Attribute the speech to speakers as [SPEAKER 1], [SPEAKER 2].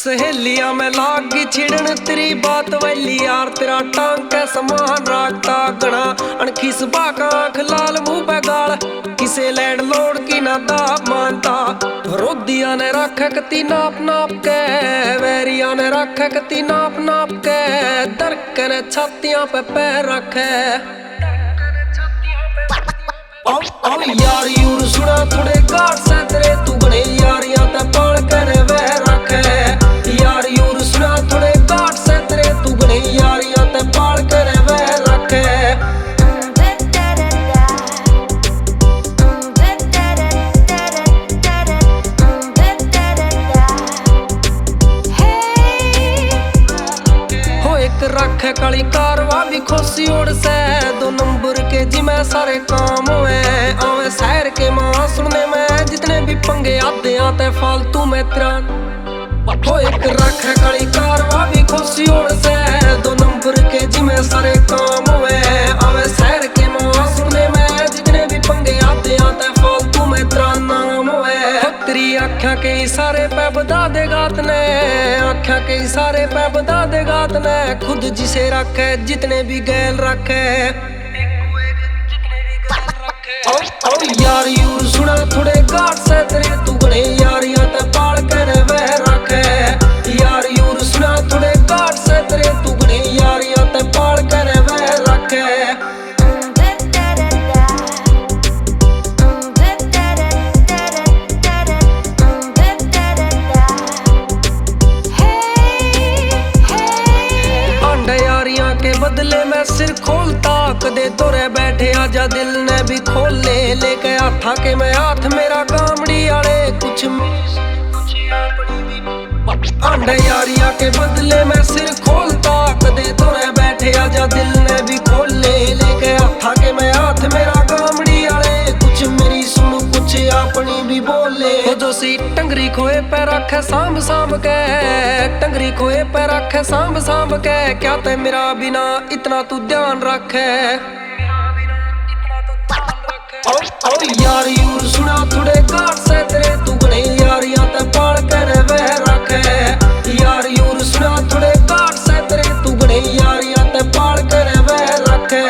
[SPEAKER 1] सहेलियां में लागी छिड़न तेरी बात वाली यार तेरा टांग के समान रागता गणा अणखी सुबह का आंख लाल मुंह पे गाल किसे लैंड लोड की ना दाब मानता रोदिया ने रख कती नाप नाप के वैरिया ने रख कती नाप नाप के दरक ने छातियां पे पैर रखे यार यूर सुना थोड़े गाट से तेरे तू बने यारियां ते पाल कर वह रखे यार यूर सुना थोड़े गाट से तेरे तू बने यारियां ते पाल कर वह रखे रखे काली कारवा भी खोसी ओढ़ से 2 नंबर के जी में सारे काम हुए आवे शहर के मां सुनने में जितने भी पंगे आते आते फालतू में त्रान हो एक रखे काली कारवा भी खोसी ओढ़ से 2 नंबर के जी में सारे काम हुए आवे शहर के मां सुनने में जितने भी पंगे आते आते फालतू में त्रान नाम हुए तेरी आँखा के इशारे पे बता देगा तने आँखा के इशारे पे बता देगा तने खुद जिसे रखे जितने भी गैल रखे यार यूर सुना थोड़े गाट से तेरे तू बने यारियां ते पाल कर वह रखे यार यूर सुना थोड़े गाट से तेरे तू बने यारियां ते पाल कर वह रखे के बदले में सिर खोलता कदे तोरे बैठे आजा दिल ने भी खोल लेके हाथा के मैं हाथ मेरा गामड़ी आले कुछ आंडे यारियां के बदले में सिर खोलता कदे तोरे बैठे आजा दिल ने भी खोल लेके हाथा के मैं हाथ मेरा गामड़ी आले कुछ मेरी सुन कुछ अपनी भी बोले जो सी टंगरी खोए पे रखे सांभ सांभ के टंगरी खोए पे रखे सांभ सांभ के क्या ते मेरा बिना इतना तू ध्यान रखे यार यूर सुना थोड़े गाट से तेरे तू बने यारियां ते पाल कर वह रखे यार यूर सुना थोड़े गाट से तेरे तू बने यारियां ते पाल कर वह रखे